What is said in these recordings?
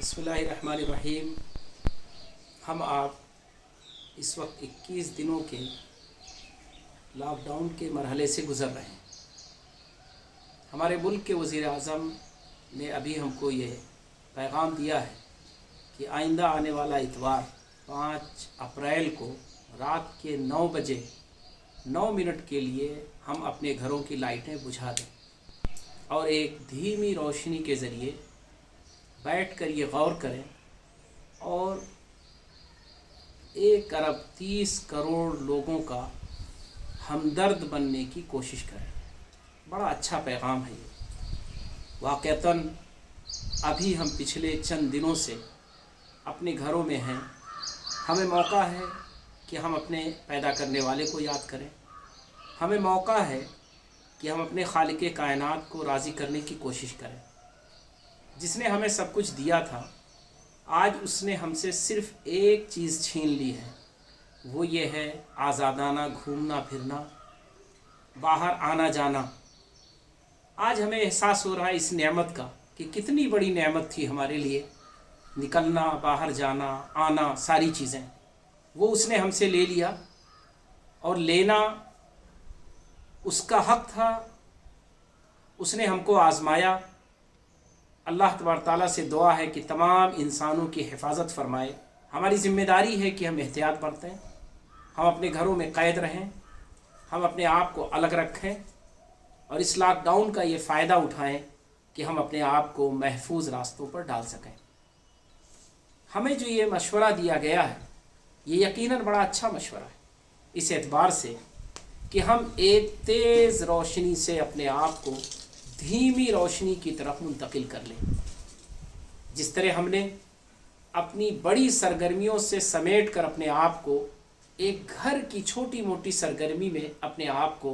बिस्मिल्लाहिर्रहमानिर्रहीम। हम आप इस वक्त 21 दिनों के लॉकडाउन के मरहले से गुज़र रहे हैं। हमारे मुल्क के वज़ीर आज़म ने अभी हमको ये पैगाम दिया है कि आइंदा आने वाला इतवार 5 अप्रैल को रात के 9 बजे 9 मिनट के लिए हम अपने घरों की लाइटें बुझा दें और एक धीमी रोशनी के ज़रिए बैठ कर ये गौर करें और 1 अरब 30 करोड़ लोगों का हमदर्द बनने की कोशिश करें। बड़ा अच्छा पैगाम है ये। वाक़तन अभी हम पिछले चंद दिनों से अपने घरों में हैं। हमें मौका है कि हम अपने पैदा करने वाले को याद करें। हमें मौका है कि हम अपने खालिक़े कायनात को राज़ी करने की कोशिश करें। जिसने हमें सब कुछ दिया था, आज उसने हमसे सिर्फ़ एक चीज़ छीन ली है, वो ये है आज़ादाना घूमना फिरना, बाहर आना जाना। आज हमें एहसास हो रहा है इस नेमत का कि कितनी बड़ी नेमत थी हमारे लिए। निकलना, बाहर जाना, आना, सारी चीज़ें वो उसने हमसे ले लिया और लेना उसका हक़ था। उसने हमको आज़माया। अल्लाह तबारक ताला से दुआ है कि तमाम इंसानों की हिफाजत फ़रमाए। हमारी ज़िम्मेदारी है कि हम एहतियात बरतें, हम अपने घरों में क़ैद रहें, हम अपने आप को अलग रखें और इस लॉकडाउन का ये फ़ायदा उठाएं कि हम अपने आप को महफूज रास्तों पर डाल सकें। हमें जो ये मशवरा दिया गया है, ये यकीनन बड़ा अच्छा मशवरा है इस एतबार से कि हम एक तेज़ रोशनी से अपने आप को धीमी रोशनी की तरफ मुंतकिल कर लें। जिस तरह हमने अपनी बड़ी सरगर्मियों से समेट कर अपने आप को एक घर की छोटी मोटी सरगर्मी में अपने आप को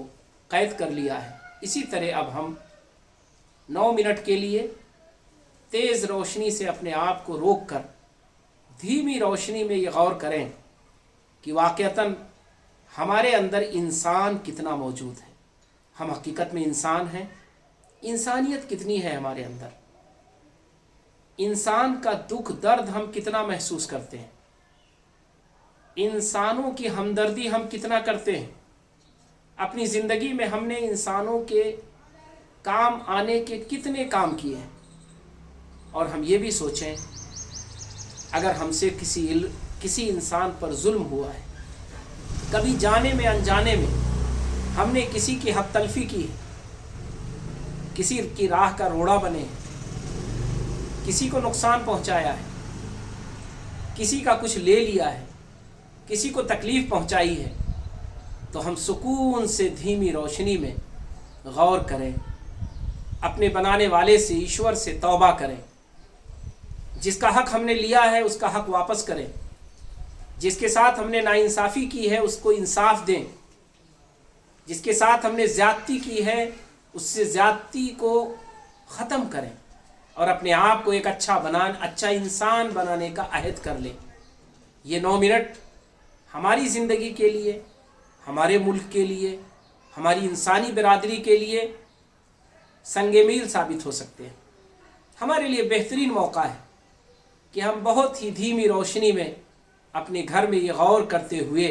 कैद कर लिया है, इसी तरह अब हम 9 मिनट के लिए तेज़ रोशनी से अपने आप को रोक कर धीमी रोशनी में ये गौर करें कि वाक़तन हमारे अंदर इंसान कितना मौजूद है। हम हकीकत में इंसान हैं। इंसानियत कितनी है हमारे अंदर। इंसान का दुख दर्द हम कितना महसूस करते हैं। इंसानों की हमदर्दी हम कितना करते हैं। अपनी ज़िंदगी में हमने इंसानों के काम आने के कितने काम किए हैं। और हम ये भी सोचें, अगर हमसे किसी इंसान पर जुल्म हुआ है, कभी जाने में अनजाने में हमने किसी की हक तलफी की है, किसी की राह का रोड़ा बने, किसी को नुकसान पहुंचाया है, किसी का कुछ ले लिया है, किसी को तकलीफ़ पहुंचाई है, तो हम सुकून से धीमी रोशनी में गौर करें, अपने बनाने वाले से, ईश्वर से तौबा करें। जिसका हक हमने लिया है उसका हक वापस करें। जिसके साथ हमने नाइंसाफ़ी की है उसको इंसाफ दें। जिसके साथ हमने ज़्यादती की है उससे ज़्यादती को ख़त्म करें और अपने आप को एक अच्छा इंसान बनाने का अहद कर लें। ये 9 मिनट हमारी ज़िंदगी के लिए, हमारे मुल्क के लिए, हमारी इंसानी बिरादरी के लिए संगे मील साबित हो सकते हैं। हमारे लिए बेहतरीन मौका है कि हम बहुत ही धीमी रोशनी में अपने घर में ये गौर करते हुए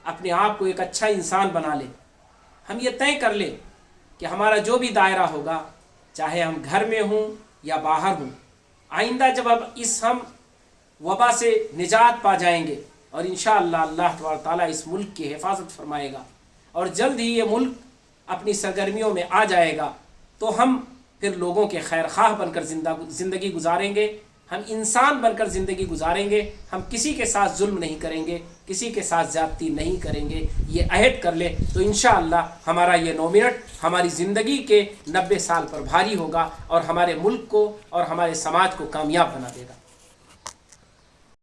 अपने आप को एक अच्छा इंसान बना लें। हम ये तय कर लें कि हमारा जो भी दायरा होगा, चाहे हम घर में हों या बाहर हों, आइंदा जब अब हम वबा से निजात पा जाएंगे और इंशाअल्लाह अल्लाह तबारक ताला इस मुल्क की हिफाजत फरमाएगा और जल्द ही ये मुल्क अपनी सरगर्मियों में आ जाएगा, तो हम फिर लोगों के खैर ख्वाह बनकर ज़िंदगी गुजारेंगे। हम इंसान बनकर ज़िंदगी गुजारेंगे। हम किसी के साथ जुल्म नहीं करेंगे, किसी के साथ ज़्यादती नहीं करेंगे। ये अहद कर ले तो इंशाअल्लाह हमारा ये 9 मिनट हमारी ज़िंदगी के 90 साल पर भारी होगा और हमारे मुल्क को और हमारे समाज को कामयाब बना देगा।